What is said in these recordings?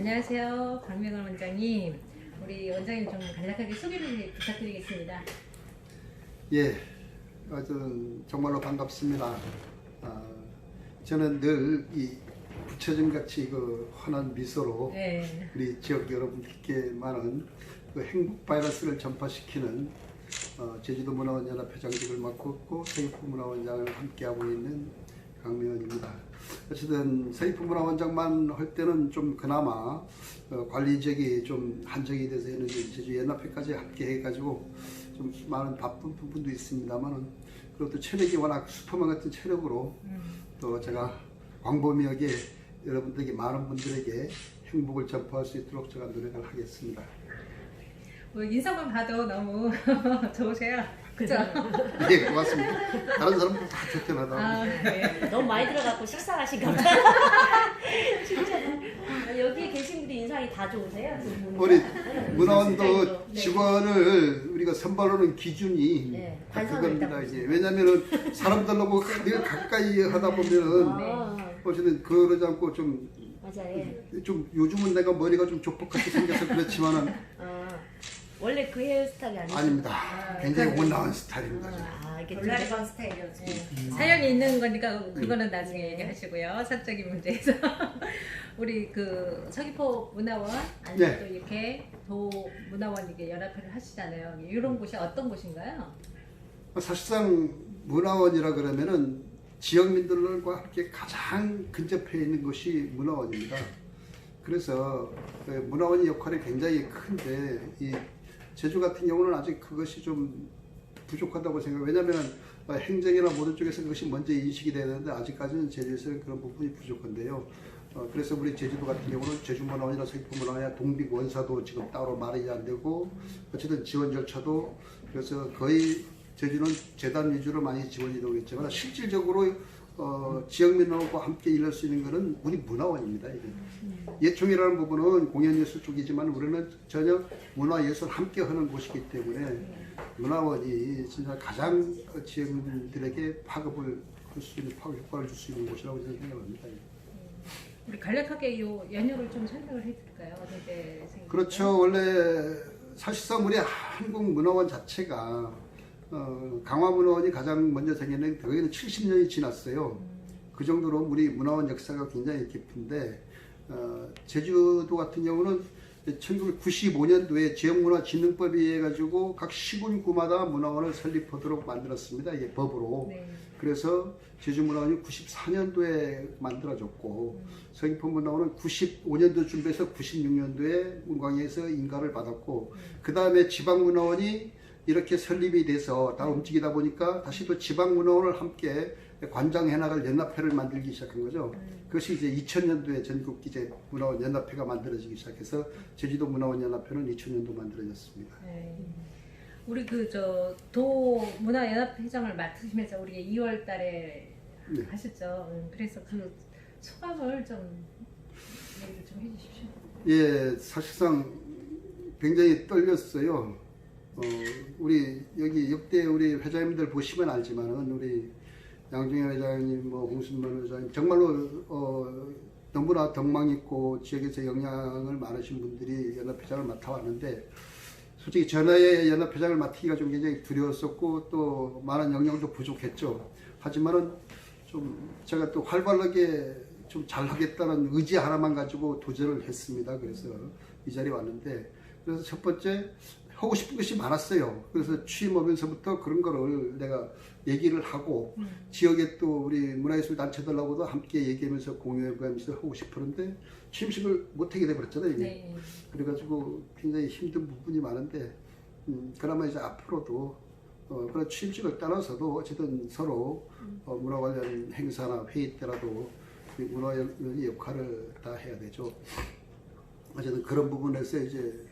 안녕하세요. 박명월 원장님. 우리 원장님 좀 간략하게 소개를 부탁드리겠습니다. 예, 정말로 반갑습니다. 저는 늘 이 부처님 같이 그 환한 미소로 네. 우리 지역 여러분들께 많은 그 행복 바이러스를 전파시키는 제주도 문화원 연합 회장직을 맡고 있고 서귀포 문화원장을 함께하고 있는 강명원입니다. 어쨌든 서귀포 문화원장만 할 때는 좀 그나마 관리적이 좀 한정이 돼서 했는데 제주 연합회까지 함께 해가지고 좀 많은 바쁜 부분도 있습니다만은 그것도 체력이 워낙 슈퍼맨 같은 체력으로 또 제가 광범위하게 여러분들에게 많은 분들에게 행복을 전파할 수 있도록 제가 노력을 하겠습니다. 인상만 봐도 너무 좋으세요. 그죠? 예, 고맙습니다. 다른 사람들 다 좋던하다. 아, 네. 너무 많이 들어갖고 식상하신가 보다. 진짜 여기 계신 분들 인상이 다 좋으세요? 우리 네, 문화원도 네. 직원을 우리가 선발하는 기준이 네, 다 관상을 그겁니다. 일단 이제 왜냐면은 사람들하고 늘 가까이 하다 보면은 아, 어쨌든 그러지 않고 좀 맞아요. 예. 요즘은 내가 머리가 좀 족복같이 생겨서 그렇지만은 원래 그 헤어스타일이 아니죠? 아닙니다. 굉장히 온화한 스타일입니다. 이게 별나리건 스타일이었지. 사연이 있는 거니까 그거는 나중에 얘기하시고요. 사적인 문제에서. 우리 그 서귀포 문화원 아니면 네. 또 이렇게 도 문화원 이게 연합회를 하시잖아요. 이런 곳이 어떤 곳인가요? 사실상 문화원이라 그러면은 지역민들과 함께 가장 근접해 있는 것이 문화원입니다. 그래서 문화원의 역할이 굉장히 큰데 이 제주 같은 경우는 아직 그것이 좀 부족하다고 생각해요. 왜냐하면 행정이나 모든 쪽에서 그것이 먼저 인식이 돼야 되는데 아직까지는 제주에서는 그런 부분이 부족한데요. 그래서 우리 제주도 같은 경우는 제주문화원이나 서귀포문화원이나 동빅원사도 지금 따로 마련이 안 되고 어쨌든 지원 절차도 그래서 거의 제주는 재단 위주로 많이 지원이 되고 있지만 실질적으로 지역민들과 함께 일할 수 있는 것은 우리 문화원입니다. 이게. 예총이라는 부분은 공연예술 쪽이지만 우리는 전혀 문화예술 함께 하는 곳이기 때문에 문화원이 진짜 가장 지역민들에게 파급을 할 수 있는 파급 효과를 줄 수 있는 곳이라고 저는 생각합니다. 우리 간략하게 요 연유를 좀 설명을 해드릴까요? 어떻게 생각하세요? 그렇죠. 원래 사실상 우리 한국 문화원 자체가 강화문화원이 가장 먼저 생겼는데 거기는 70년이 지났어요. 그 정도로 우리 문화원 역사가 굉장히 깊은데 제주도 같은 경우는 1995년도에 지역문화진흥법에 의해 가지고 각 시군구마다 문화원을 설립하도록 만들었습니다. 이게 법으로. 네. 그래서 제주문화원이 94년도에 만들어졌고 서귀포문화원은 95년도 준비해서 96년도에 문광에서 인가를 받았고 그 다음에 지방문화원이 이렇게 설립이 돼서 다 움직이다 보니까 다시 또 지방문화원을 함께 관장해 나갈 연합회를 만들기 시작한 거죠. 그것이 이제 2000년도에 전국기재문화원 연합회가 만들어지기 시작해서 제주도 문화원 연합회는 2000년도 만들어졌습니다. 네. 우리 도 문화연합회장을 맡으시면서 우리 2월 달에 네. 하셨죠. 그래서 그 소감을 좀 얘기를 좀 해주십시오. 예, 사실상 굉장히 떨렸어요. 우리 여기 역대 우리 회장님들 보시면 알지만은 우리 양중현 회장님, 홍순만 회장님 정말로 너무나 덕망 있고 지역에서 영향을 많으신 분들이 연합회장을 맡아왔는데 솔직히 전에 연합회장을 맡기가 좀 굉장히 두려웠었고 또 많은 영향도 부족했죠. 하지만은 좀 제가 또 활발하게 좀 잘하겠다는 의지 하나만 가지고 도전을 했습니다. 그래서 이 자리에 왔는데 그래서 첫 번째 하고 싶은 것이 많았어요. 그래서 취임하면서부터 그런 거를 내가 얘기를 하고 지역에 또 우리 문화예술 단체들하고도 함께 얘기하면서 공유해가면서 하고 싶었는데 취임식을 못하게 돼버렸잖아요. 이게. 네. 그래가지고 굉장히 힘든 부분이 많은데 그나마 이제 앞으로도 그런 취임식을 떠나서도 어쨌든 서로 문화 관련 행사나 회의 때라도 문화의 역할을 다 해야 되죠. 어쨌든 그런 부분에서 이제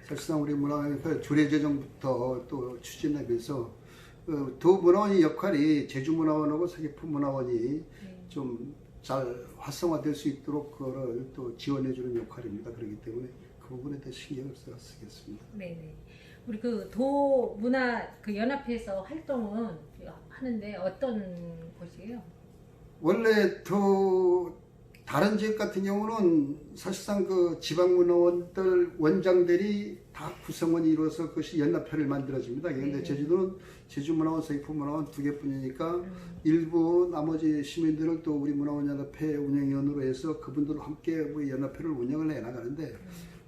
사실상 우리 문화원에서 조례제정부터 또 추진하면서 두 문화원의 역할이 제주문화원하고 서귀포문화원이 좀 잘 활성화될 수 있도록 그거를 또 지원해주는 역할입니다. 그렇기 때문에 그 부분에 대해 신경을 쓰겠습니다. 네. 우리 도 문화 연합회에서 활동은 하는데 어떤 곳이에요? 원래 더 다른 지역 같은 경우는 사실상 그 지방문화원들 원장들이 다 구성원이 이루어서 그것이 연합회를 만들어집니다. 그런데 제주도는 제주문화원, 서귀포문화원 두 개뿐이니까 일부 나머지 시민들을 또 우리 문화원연합회 운영위원으로 해서 그분들과 함께 뭐 연합회를 운영을 해나가는데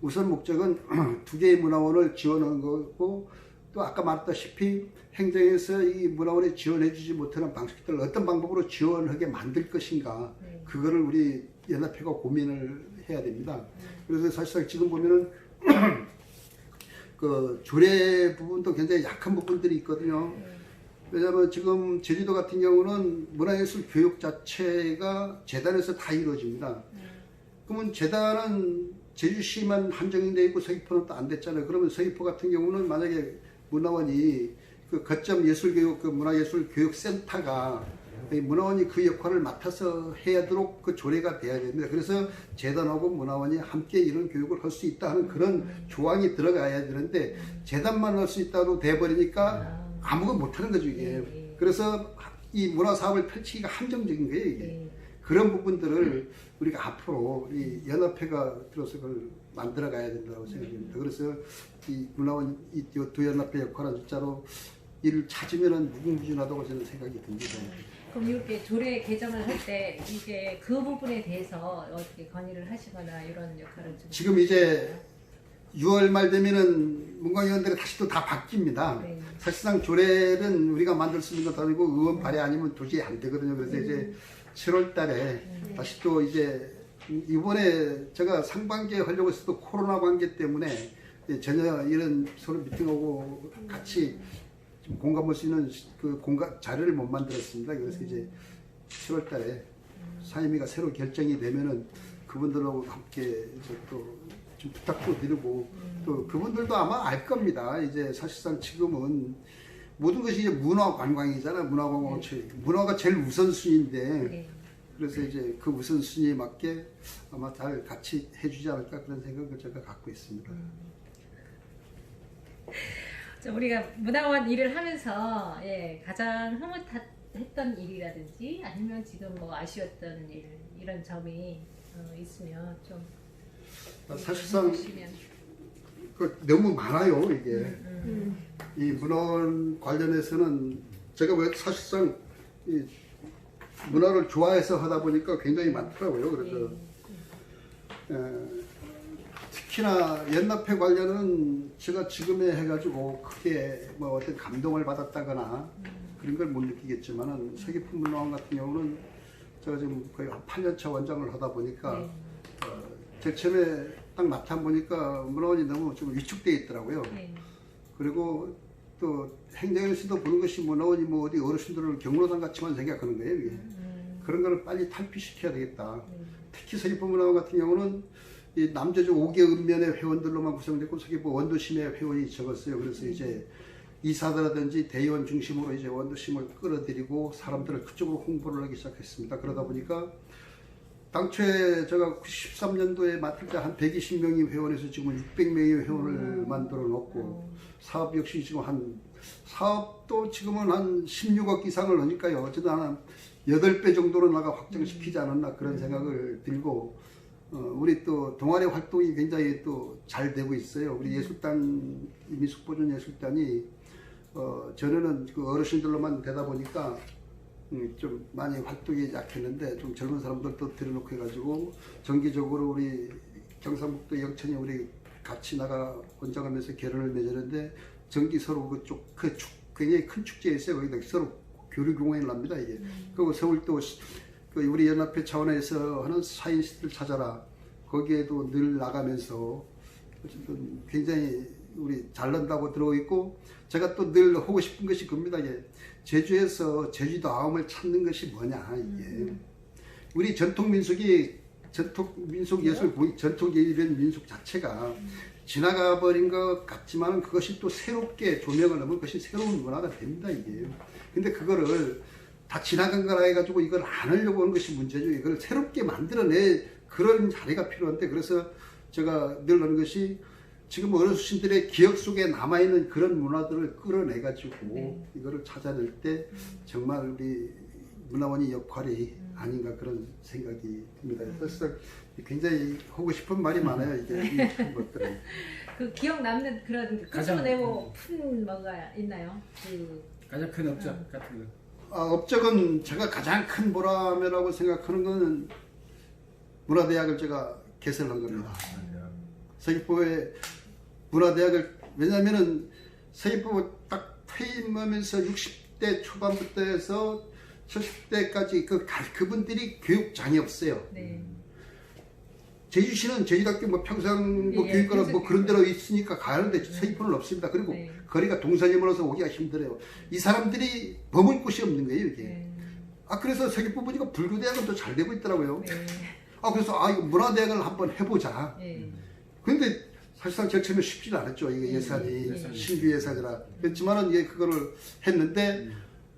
우선 목적은 두 개의 문화원을 지원하는 거고 또 아까 말했다시피 행정에서 이 문화원에 지원해주지 못하는 방식들 어떤 방법으로 지원하게 만들 것인가 그거를 우리 연합회가 고민을 해야 됩니다. 그래서 사실상 지금 보면은 그 조례 부분도 굉장히 약한 부분들이 있거든요. 왜냐하면 지금 제주도 같은 경우는 문화예술 교육 자체가 재단에서 다 이루어집니다. 그러면 재단은 제주시만 한정되어 있고 서귀포는 또 안 됐잖아요. 그러면 서귀포 같은 경우는 만약에 문화원이 그 거점 예술교육, 그 문화예술교육센터가 문화원이 그 역할을 맡아서 해야도록 그 조례가 돼야 됩니다. 그래서 재단하고 문화원이 함께 이런 교육을 할 수 있다 하는 그런 조항이 들어가야 되는데 재단만 할 수 있다고 돼버리니까 아무것도 못하는 거죠 이게. 그래서 이 문화사업을 펼치기가 한정적인 거예요 이게. 그런 부분들을 우리가 앞으로 이 연합회가 들어서 그걸 만들어 가야 된다고 생각합니다. 그래서 이 문화원 이 두 연합회 역할은 진짜로 이를 찾으면은 무궁무진하다고 저는 생각이 듭니다. 그럼 이렇게 조례 개정을 할 때 이게 그 부분에 대해서 어떻게 건의를 하시거나 이런 역할을 좀 지금 이제 6월 말 되면은 문광위원들이 다시 또 다 바뀝니다. 네. 사실상 조례는 우리가 만들 수 있는 것도 아니고 의원 발의 아니면 도저히 안 되거든요. 그래서 이제 7월 달에 다시 또 이제 이번에 제가 상반기에 하려고 했어도 코로나 관계 때문에 전혀 이런 서로 미팅하고 같이 좀 공감할 수 있는 그 공감 자료를 못 만들었습니다. 그래서 이제 7월 달에 사임위가 새로 결정이 되면은 그분들하고 함께 이제 또 좀 부탁도 드리고 또 그분들도 아마 알 겁니다. 이제 사실상 지금은 모든 것이 이제 문화 관광이잖아요. 문화 관광 문화가 제일 우선순위인데 그래서 이제 그 우선순위에 맞게 아마 잘 같이 해주지 않을까 그런 생각을 제가 갖고 있습니다. 우리가 문화원 일을 하면서 가장 흐뭇했던 일이라든지 아니면 지금 뭐 아쉬웠던 일 이런 점이 있으면 좀 사실상 해주시면. 너무 많아요 이게. 이 문화원 관련해서는 제가 왜 사실상 이 문화를 좋아해서 하다 보니까 굉장히 많더라고요. 그래서 특히나 연합회 관련은 제가 지금에 해가지고 크게 뭐 어떤 감동을 받았다거나 그런 걸 못 느끼겠지만은 서귀포 문화원 같은 경우는 제가 지금 거의 한 8년차 원장을 하다 보니까 제 처음에 딱 맡아보니까 문화원이 너무 좀 위축되어 있더라고요. 그리고 또 행정에서도 보는 것이 문화원이 뭐 어디 어르신들을 경로당 같이만 생각하는 거예요. 이게. 그런 거를 빨리 탈피시켜야 되겠다. 특히 서귀포 문화원 같은 경우는 이 남제주 5개 읍면의 회원들로만 구성됐고 서귀포 원도심의 회원이 적었어요. 그래서 이제 이사들라든지 대의원 중심으로 이제 원도심을 끌어들이고 사람들을 그쪽으로 홍보를 하기 시작했습니다. 그러다 보니까 당초에 제가 93년도에 맡을 때 한 120명이 회원에서 지금 600명의 회원을 만들어 놓고 사업 역시 지금 사업도 지금은 한 16억 이상을 하니까요. 어쨌든 한 8배 정도로 나가 확장시키지 않았나 그런 생각을 들고 우리 또 동아리 활동이 굉장히 또 잘 되고 있어요. 우리 예술단 미숙보존 예술단이 전에는 그 어르신들로만 되다 보니까 좀 많이 활동이 약했는데 좀 젊은 사람들도 들여놓고 해가지고 정기적으로 우리 경상북도 영천이 우리 같이 나가 원장하면서 결혼을 맺었는데 정기 서로 그쪽 굉장히 큰 축제에 있어요. 거기다 서로 교류 공연을 합니다 이게. 그리고 서울도 그 우리 연합회 차원에서 하는 사인시들 찾아라. 거기에도 늘 나가면서 어쨌든 굉장히 우리 잘난다고 들어오고 있고 제가 또 늘 하고 싶은 것이 그겁니다. 이게 제주에서 제주도 아움을 찾는 것이 뭐냐 이게 우리 전통 민속이 전통 민속 예술 전통 예술인 민속 자체가 지나가 버린 것 같지만 그것이 또 새롭게 조명을 하면 그것이 새로운 문화가 됩니다 이게. 근데 그거를 다 지나간 거라 해가지고 이걸 안 하려고 하는 것이 문제죠. 이걸 새롭게 만들어내 그런 자리가 필요한데 그래서 제가 늘 하는 것이 지금 어르신들의 기억 속에 남아있는 그런 문화들을 끌어내가지고 이거를 찾아낼 때 정말 우리 문화원의 역할이 아닌가 그런 생각이 듭니다. 그래서 굉장히 하고 싶은 말이 많아요. 이게 이 것들은. 그 기억 남는 그런 가장- 끄집어내고 푼 뭐가 있나요? 그 가장 큰 업적 같은 거. 업적은 제가 가장 큰 보람이라고 생각하는 것은 문화대학을 제가 개설한 겁니다. 서귀포의 문화대학을 왜냐하면은 서귀포 딱 퇴임하면서 60대 초반부터 해서 70대까지 그분들이 교육장이 없어요. 네. 제주시는 제주대학교 뭐 평상 뭐 예, 교육과는 뭐 평생- 그런 데로 있으니까 가는데 서귀포는 없습니다. 그리고 네. 거리가 동서님으로서 오기가 힘들어요. 이 사람들이 머물 곳이 없는 거예요, 이게. 네. 그래서 서귀포 보니까 불교대학은 또 잘 되고 있더라고요. 네. 그래서 이거 문화대학을 한번 해보자. 네. 근데 사실상 제일 처음에 쉽지는 않았죠. 이게 예산이 신규 예산이라. 그렇지만은 이게 그거를 했는데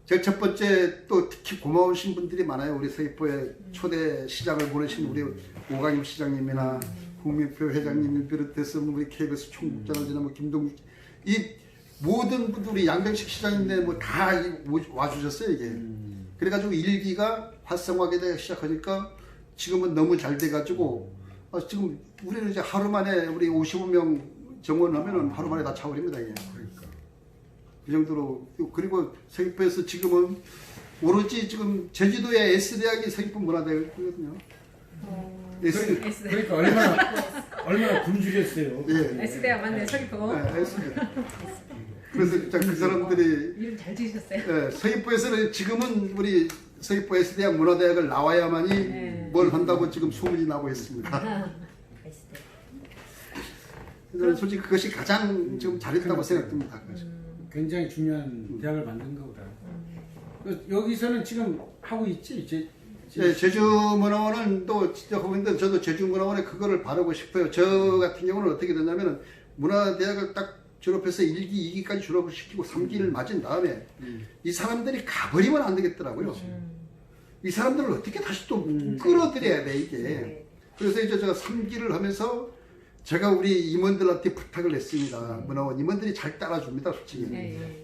제가 첫 번째 또 특히 고마우신 분들이 많아요. 우리 서귀포에 초대 시장을 보내신 우리 오강임 시장님이나 국민표 회장님을 비롯해서 우리 KBS 총국장을 지낸 김동국 이 모든 분들이 양병식 시장님네 뭐 다 와주셨어요 이게. 그래가지고 일기가 활성화하게 되기 시작하니까 지금은 너무 잘 돼가지고 지금 우리는 이제 하루 만에 우리 55명 정원하면은 하루 만에 다 차버립니다 이게. 그러니까. 그 정도로 그리고 서귀포에서 지금은 오로지 지금 제주도의 S대학이 서귀포 문화대학이거든요. S. 그러니까 얼마나 굶주렸어요. 예. S대학 맞네 서귀포. 네, S대학. 그래서 진짜 그 사람들이 이름 잘 지으셨어요. 예, 서귀포에서는 지금은 우리 서귀포 S대학 문화대학을 나와야만이 네. 뭘 한다고 지금 소문이 나고 있습니다. 저는 솔직히 그것이 가장 지금 잘했다고 생각됩니다. 굉장히 중요한 대학을 만든 거보다. 여기서는 지금 하고 있지? 예, 제주문화원은 또 진짜 하고 있는데 저도 제주문화원에 그거를 바르고 싶어요. 저 같은 경우는 어떻게 되냐면은 문화대학을 딱 졸업해서 1기, 2기까지 졸업을 시키고 3기를 맞은 다음에 이 사람들이 가버리면 안 되겠더라고요. 이 사람들을 어떻게 다시 또 끌어들여야 돼 이게. 그래서 이제 제가 3기를 하면서 제가 우리 임원들한테 부탁을 했습니다. 문화원 임원들이 잘 따라줍니다, 솔직히. 네.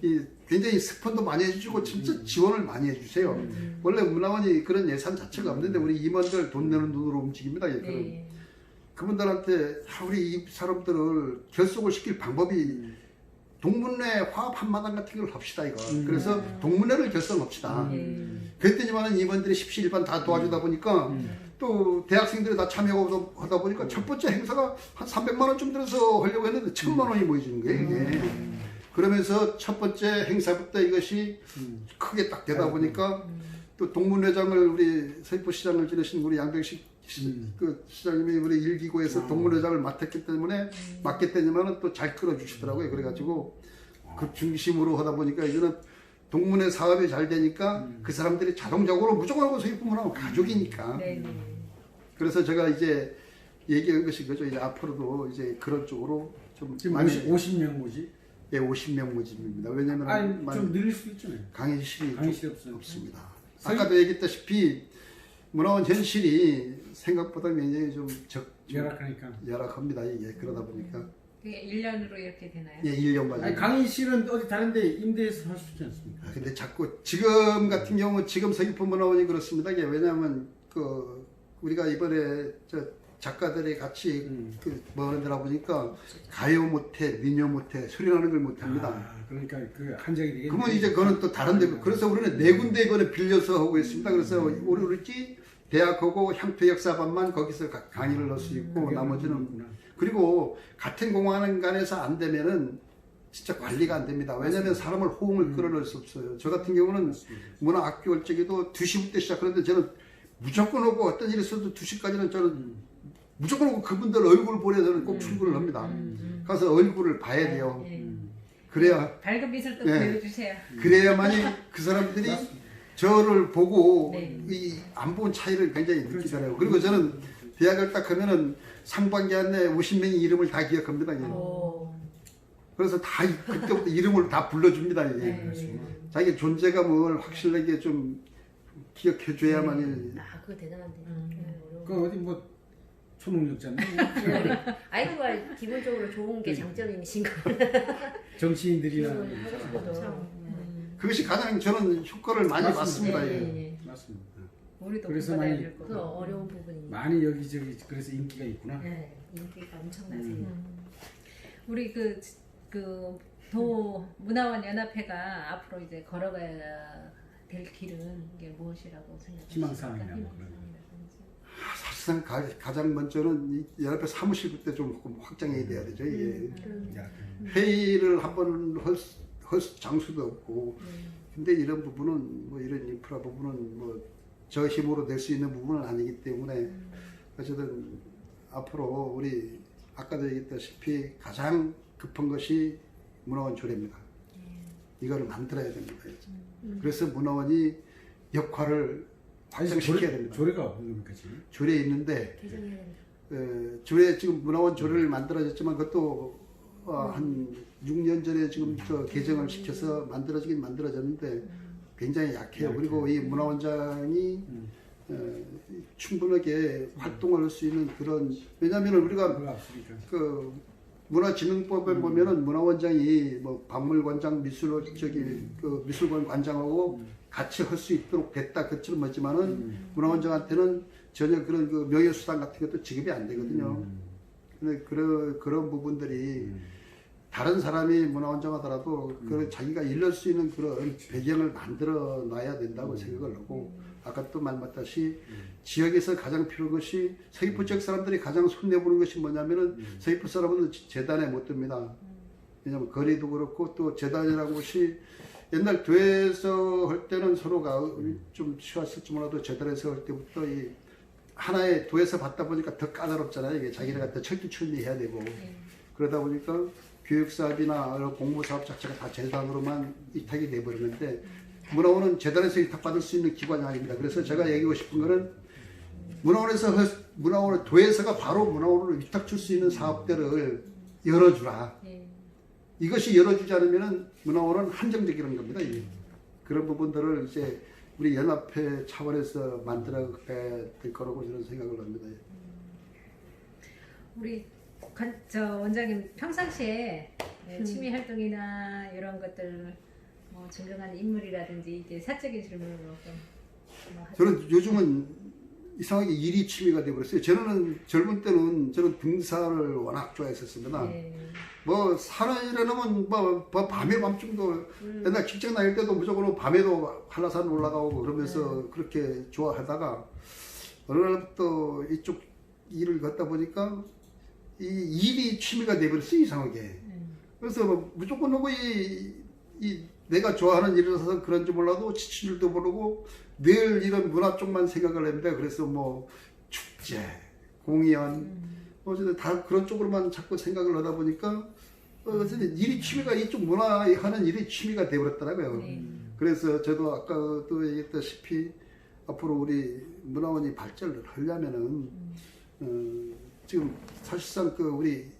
굉장히 스폰도 많이 해주시고 진짜 지원을 많이 해주세요. 원래 문화원이 그런 예산 자체가 없는데 우리 임원들 돈 내는 돈으로 움직입니다. 예, 그런. 네. 그분들한테 우리 이 사람들을 결속을 시킬 방법이 동문회 화합 한마당 같은 걸 합시다 이거. 그래서 동문회를 결성합시다. 그랬더니만은 임원들이 십시일반 다 도와주다 보니까 또 대학생들이 다 참여하고 하다 보니까 첫 번째 행사가 한 300만 원쯤 들어서 하려고 했는데 1000만 원이 모여지는 거예요 이게. 그러면서 첫 번째 행사부터 이것이 크게 딱 되다 보니까 또 동문회장을 우리 서귀포 시장을 지내신 우리 양병식 그 시장님이 우리 일기고에서 동문회장을 맡았기 때문에 맡겠다니만은 또 잘 끌어주시더라고요. 그래가지고 그 중심으로 하다 보니까 이제는 동문회 사업이 잘 되니까 그 사람들이 자동적으로 무조건 서귀포 문화원 가족이니까. 네. 그래서 제가 이제 얘기한 것이 그죠. 이제 앞으로도 이제 그런 쪽으로 좀 지금 많이 50명 모집? 예, 50명 모집입니다. 왜냐면 좀 늘릴 수 있잖아요. 강의실이 강의실이 없습니다. 아까도 얘기했다시피 문화원 현실이 생각보다 굉장히 좀 열악합니다. 이게 그러다 보니까 그게 1년으로 이렇게 되나요? 예, 1년만. 아니, 강의실은 어디 다른데 임대해서 할 수 있지 않습니까? 근데 자꾸 지금 같은 경우 지금 서귀포 문화원이 그렇습니다. 이게 왜냐하면 그 우리가 이번에 저 작가들이 같이 뭐 하는 데라 보니까 가요 못해, 민요 못해, 소리나는 걸 못합니다. 그러니까 그 한정이 되겠네. 그러면 이제 그거는 또 다른 데 그래서 우리는 네 군데 이거는 빌려서 하고 있습니다. 그래서 우리 대학하고 향토역사반만 거기서 강의를 할 수 있고 나머지는 그리고 같은 공간에서 안 되면은 진짜 관리가 안 됩니다. 왜냐하면 사람을 호응을 끌어낼 수 없어요. 저 같은 경우는 문화학교 올 적에도 2시부터 시작하는데 저는 무조건 오고 어떤 일이 있어도 2시까지는 저는 무조건 오고 그분들 얼굴 보려 저는 꼭 출근을 합니다. 가서 얼굴을 봐야 돼요. 그래야 밝은 빛을 또 네. 보여주세요. 그래야만이 그 사람들이 저를 보고 네. 이 안 본 차이를 굉장히 느끼잖아요. 그리고 저는 대학을 딱 하면은 상반기 안에 50명의 이름을 다 기억합니다. 이게. 그래서 다 그때부터 이름을 다 불러줍니다. 이게. 네. 자기 존재감을 확실하게 좀 기억해줘야만이. 그거 대단한데. 그 어디 뭐 초능력자인데 아이들과 기본적으로 좋은 게 장점이신 거. 정치인들이나 그것이 가장 저는 효과를 많이 맞습니다. 봤습니다. 예. 맞습니다. 우리도 그래서 공부해야 많이 될 그 거고. 어려운 부분이니까. 많이 여기저기 그래서 인기가 있구나. 네, 인기가 엄청나세요. 우리 도 문화원 연합회가 앞으로 이제 걸어가야 될 길은 이게 무엇이라고 생각하십니까? 희망사항이나 뭐 그런 사실상 가장 먼저는 이 연합회 사무실부터 좀 확장해야 돼야 되죠. 이게 야, 회의를 한번 할 장소도 없고, 근데 이런 부분은 뭐 이런 인프라 부분은 뭐 저 힘으로 낼 수 있는 부분은 아니기 때문에 어쨌든 앞으로 우리 아까도 얘기했다시피 가장 급한 것이 문화원 조례입니다. 이거를 만들어야 됩니다. 그래서 문화원이 역할을 확장시켜야 됩니다. 조례가 없는 겁니까 지금? 조례 있는데 개정해야 된다. 조례 지금 문화원 조례를 만들어졌지만 그것도 한 6년 전에 지금 저 개정을 시켜서 만들어지긴 만들어졌는데 굉장히 약해요. 그리고 이 문화원장이 충분하게 활동을 할 수 있는 그런, 왜냐하면 우리가 그거 없으니까. 그 문화진흥법에 보면은 문화원장이 뭐 박물관장 그 미술관 관장하고 같이 할 수 있도록 됐다 그처럼 하지만은 문화원장한테는 전혀 그런 그 명예수당 같은 것도 지급이 안 되거든요. 근데 그런 부분들이 다른 사람이 문화원장 하더라도 그 자기가 일할 수 있는 그런 배경을 만들어 놔야 된다고 생각을 하고, 아까 또 말했듯이 지역에서 가장 필요한 것이 서귀포 지역 사람들이 가장 손내보는 것이 뭐냐면은 서귀포 사람은 재단에 못 듭니다. 왜냐면 거리도 그렇고 또 재단이라는 것이 옛날 교회에서 할 때는 서로가 좀 쉬웠을지 몰라도 재단에서 할 때부터 이 하나의 도에서 받다 보니까 더 까다롭잖아요. 이게 자기네가 더 철두철미해야 되고 그러다 보니까 교육사업이나 공무사업 자체가 다 재단으로만 위탁이 돼버리는데 문화원은 재단에서 위탁받을 수 있는 기관이 아닙니다. 그래서 제가 얘기하고 싶은 거는 문화원의 도에서가 바로 문화원을 위탁 줄 수 있는 사업들을 열어주라. 이것이 열어주지 않으면 문화원은 한정적이라는 겁니다. 이게. 그런 부분들을 이제 우리 연합회 차원에서 만들어가야 될 거라고 저는 생각을 합니다. 우리 원장님 평상시에 취미 활동이나 이런 것들 뭐 존경하는 인물이라든지 이게 사적인 질문으로 좀 저는 요즘은 이상하게 일이 취미가 되어버렸어요. 저는 젊은 때는 저는 등산을 워낙 좋아했었습니다. 뭐 산을 이러면 뭐 밤에 밤중도 옛날 직장 다닐 때도 무조건 밤에도 한라산 올라가고 그러면서 그렇게 좋아하다가 어느 날부터 이쪽 일을 걷다 보니까 이 일이 취미가 되어버렸어요. 이상하게. 그래서 뭐 무조건 하고 이 내가 좋아하는 일이라서 그런지 몰라도 지칠 줄도 모르고 늘 이런 문화 쪽만 생각을 합니다. 그래서 뭐 축제, 공연, 어쨌든 다 그런 쪽으로만 자꾸 생각을 하다 보니까 어쨌든 일이 취미가 이쪽 문화하는 일이 취미가 되어버렸더라고요. 그래서 저도 아까도 얘기했다시피 앞으로 우리 문화원이 발전을 하려면은 지금 사실상 그 우리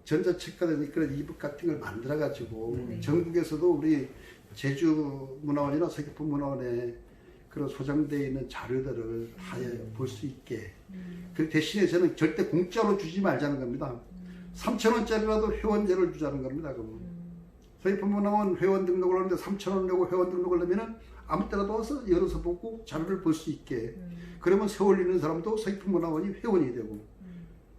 전자책가든 그런 이북 같은 걸 만들어 가지고 전국에서도 우리 제주 문화원이나 서귀포 문화원에 그런 소장되어 있는 자료들을 다 볼 수 있게. 그 대신에 저는 절대 공짜로 주지 말자는 겁니다. 3,000원짜리라도 회원제를 주자는 겁니다. 서귀포 문화원 회원 등록을 하는데 3,000원 내고 회원 등록을 하면은 아무 때라도 와서 열어서 보고 자료를 볼 수 있게. 그러면 세월 있는 사람도 서귀포 문화원이 회원이 되고.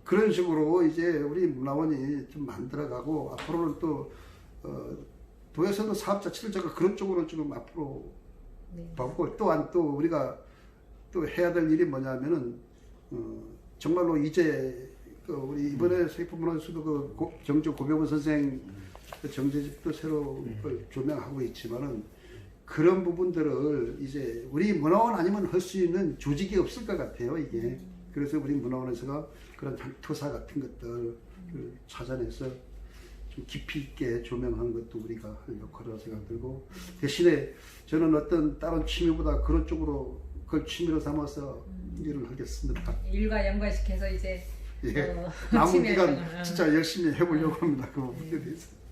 그런 식으로 이제 우리 문화원이 좀 만들어가고 앞으로는 또 도에서도 사업 자체를 제가 그런 쪽으로 지금 앞으로 보고 또한 또 우리가 또 해야 될 일이 뭐냐면은 정말로 이제 우리 이번에 서귀포 문화원에서도 그 정조 고병호 선생 정제집도 새로 조명하고 있지만은 그런 부분들을 이제 우리 문화원 아니면 할 수 있는 조직이 없을 것 같아요. 이게. 그래서 우리 문화원에서가 그런 투사 같은 것들을 찾아내서 좀 깊이 있게 조명하는 것도 우리가 할 역할이라고 생각들고, 대신에 저는 어떤 다른 취미보다 그런 쪽으로 그걸 취미로 삼아서 일을 하겠습니다. 일과 연관시켜서 이제 남은 취미 기간 활동을, 진짜 열심히 해보려고 합니다. 그 부분에 대해서.